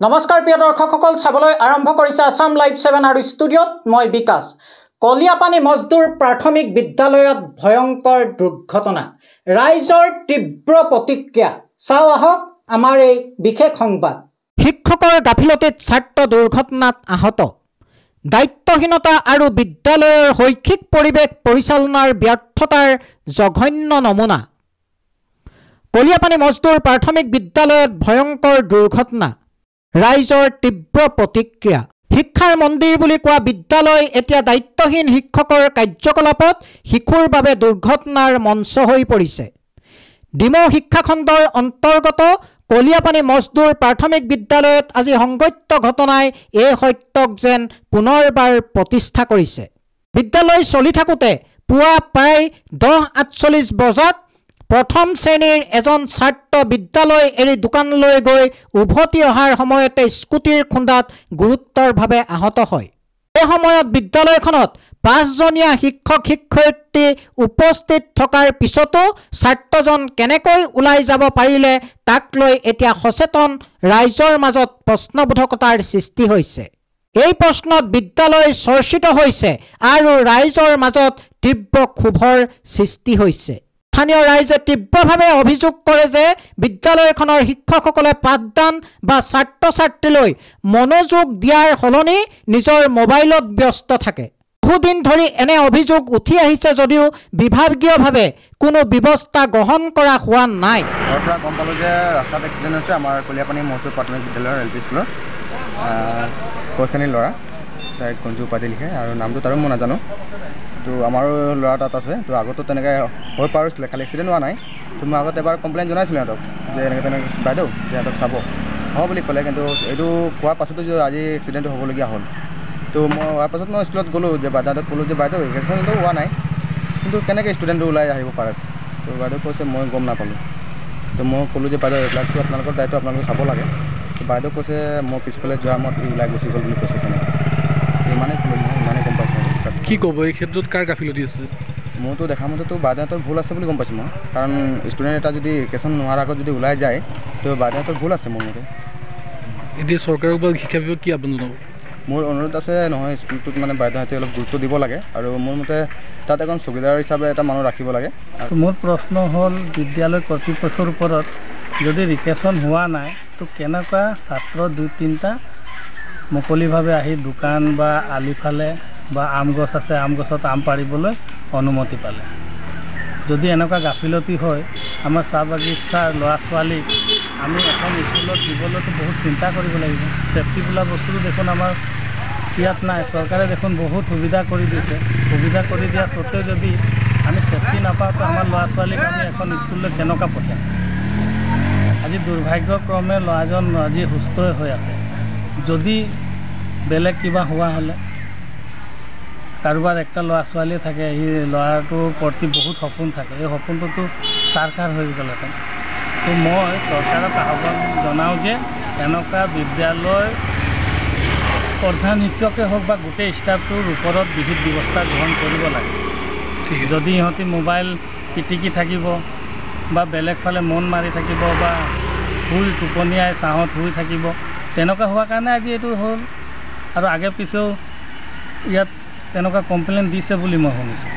নমস্কাৰ প্ৰিয় দৰ্শকসকল, চাবলৈ আৰম্ভ কৰিছে আসাম লাইভ 7 আৰু ষ্টুডিঅ'ত মই বিকাশ। কলিয়াপানী মজদুৰ প্ৰাথমিক বিদ্যালয়ত ভয়ংকৰ দুৰ্ঘটনা, ৰাইজৰ তীব্ৰ প্ৰতিক্ৰিয়া। চাও আহক আমাৰ এই বিশেষ সংবাদ। শিক্ষকৰ গাফিলতিত ছাত্ৰ দুৰ্ঘটনাত আহত, দায়িত্বহীনতা আৰু বিদ্যালয়ৰ শৈক্ষিক পৰিৱেশ পৰিচালনাৰ ব্যৰ্থতাৰ জঘন্য নমুনা। কলিয়াপানী মজদুৰ প্ৰাথমিক বিদ্যালয়ত ভয়ংকৰ দুৰ্ঘটনা, ৰাইজৰ তীব্ৰ প্ৰতিক্ৰিয়া। শিক্ষাৰ মন্দিৰ বুলি কোৱা বিদ্যালয় এতিয়া দায়িত্বহীন শিক্ষকৰ কাৰ্যকলাপত শিশুৰ বাবে দুৰ্ঘটনাৰ মঞ্চ হৈ পৰিছে। ডিমৌ শিক্ষাখণ্ডৰ অন্তৰ্গত কলিয়াপানী মজদুৰ প্ৰাথমিক বিদ্যালয়ত আজি সংঘটিত ঘটনাই এই সত্যক যেন পুনৰবাৰ প্ৰতিষ্ঠা কৰিছে। বিদ্যালয় চলি থাকোঁতে পুৱা প্ৰায় 10:48 বজাত প্ৰথম শ্ৰেণীৰ এজন ছাত্ৰ বিদ্যালয় এৰি দোকানলৈ গৈ উভতি অহাৰ সময়তে স্কুটিৰ খুন্দাত গুৰুতৰভাৱে আহত হয়। এই সময়ত বিদ্যালয়খনত 5জনীয়া শিক্ষক শিক্ষয়িত্ৰী উপস্থিত থকাৰ পিছতো ছাত্ৰজন কেনেকৈ ওলাই যাব পাৰিলে তাক লৈ এতিয়া সচেতন ৰাইজৰ মাজত প্ৰশ্নবোধকতাৰ সৃষ্টি হৈছে। এই প্ৰশ্নত বিদ্যালয় চৰ্চিত হৈছে আৰু ৰাইজৰ মাজত তীব্ৰ ক্ষোভৰ সৃষ্টি হৈছে। স্থানীয় ৰাইজে তীব্ৰভাৱে অভিযোগ কৰে যে বিদ্যালয়খনৰ শিক্ষকসকলে পাঠদান বা ছাত্ৰ ছাত্ৰীলৈ মনোযোগ দিয়াৰ সলনি নিজৰ মোবাইলত ব্যস্ত থাকে। বহুদিন ধৰি এনে অভিযোগ উঠি আহিছে যদিও বিভাগীয়ভাৱে কোনো ব্যৱস্থা গ্ৰহণ কৰা হোৱা নাই। গম পালোঁ যে ৰাস্তাত এক্সিডেণ্ট হৈছে আমাৰ কলিয়াপানী মজদুৰ প্ৰাথমিক বিদ্যালয়ৰ LP স্কুলৰ শ্ৰেণীৰ ল'ৰা, তাই কঞ্জু উপাধি লিখে আৰু নামটো তাৰো মই নাজানো। তো আমাৰো ল'ৰা তাত আছে। তো আগতো তেনেকৈ হৈ পাৰিছিলে, খালি এক্সিডেণ্ট হোৱা নাই। তো মই আগত এবাৰ কমপ্লেইন জনাইছিলোঁ সিহঁতক যে এনেকৈ তেনেকৈ বাইদেউ সিহঁতক চাব হ'ব বুলি ক'লে, কিন্তু এইটো কোৱাৰ পাছতো যে আজি এক্সিডেণ্টটো হ'বলগীয়া হ'ল। তো মই হোৱাৰ পাছত মই স্কুলত গ'লোঁ যে বাইদেউহঁতক ক'লোঁ যে বাইদেউ এক্সিডেণ্টটো হোৱা নাই, কিন্তু কেনেকৈ ষ্টুডেণ্টটো ওলাই আহিব পাৰে। তো বাইদেউ কৈছে মই গম নাপালোঁ। তো মই ক'লোঁ যে বাইদেউ এইবিলাকতো আপোনালোকৰ দায়িত্ব, আপোনালোকে চাব লাগে। তো বাইদেউ কৈছে মই পিছফালে যোৱা মত ওলাই গুচি গ'ল বুলি কৈছে। তেনেকৈ ইমানেই ক'লোঁ, মই ইমানেই গম পাইছোঁ। কি ক'ব এই ক্ষেত্ৰত, কাৰ গাফিলতি আছে? মোৰতো দেখা মতেতো বাইদেউহঁতৰ ভুল আছে বুলি গম পাইছোঁ মই, কাৰণ ষ্টুডেণ্ট এটা যদি এডুকেশ্যন নোহোৱাৰ আগত যদি ওলাই যায় তো বাইদেউহঁতৰ ভুল আছে মোৰ মতে। এতিয়া চৰকাৰক বা শিক্ষা বিভাগ কি আবেদন জনাব? মোৰ অনুৰোধ আছে নহয় স্কুলটোত মানে বাইদেউহঁতে অলপ গুৰুত্ব দিব লাগে আৰু মোৰ মতে তাত এখন চকীদাৰ হিচাপে এটা মানুহ ৰাখিব লাগে। মোৰ প্ৰশ্ন হ'ল বিদ্যালয় কৰ্তৃপক্ষৰ ওপৰত, যদি ৰিকেশ্যন হোৱা নাই তো কেনেকুৱা ছাত্ৰ 2-3টা মুকলিভাৱে আহি দোকান বা আলিফালে বা আম গছ আছে আম গছত আম পাৰিবলৈ অনুমতি পালে? যদি এনেকুৱা গাফিলতি হয় আমাৰ চাহ বাগিচাৰ ল'ৰা ছোৱালীক আমি এখন স্কুলত দিবলৈতো বহুত চিন্তা কৰিব লাগিব। ছেফটি বোলা বস্তুটো দেখোন আমাৰ ইয়াত নাই। চৰকাৰে দেখোন বহুত সুবিধা কৰি দিছে, সুবিধা কৰি দিয়া স্বত্তেও যদি আমি ছেফটি নাপাওঁ তো আমাৰ ল'ৰা ছোৱালীক আমি এখন স্কুললৈ কেনেকুৱা পঠিয়াম? আজি দুৰ্ভাগ্যক্ৰমে ল'ৰাজন আজি সুস্থই হৈ আছে। যদি বেলেগ কিবা হোৱা হ'লে, কাৰোবাৰ একটা ল'ৰা ছোৱালীয়ে থাকে, সেই ল'ৰাটোৰ প্ৰতি বহুত সপোন থাকে, এই সপোনটোতো চাৰখাৰ হৈ গ'লহেঁতেন। তো মই চৰকাৰক আহ্বান জনাওঁ যে এনেকুৱা বিদ্যালয় প্ৰধান শিক্ষকে হওক বা গোটেই ষ্টাফটোৰ ওপৰত বিহিত ব্যৱস্থা গ্ৰহণ কৰিব লাগে। যদি ইহঁতি মোবাইল পিটিকি থাকিব বা বেলেগ ফালে মন মাৰি থাকিব বা শুই টোপনিয়াই ছাঁহত শুই থাকিব, তেনেকুৱা হোৱাৰ কাৰণে আজি এইটো হ'ল। আৰু আগে পিছেও ইয়াত তেনেকুৱা কমপ্লেইন দিছে বুলি মই শুনিছোঁ।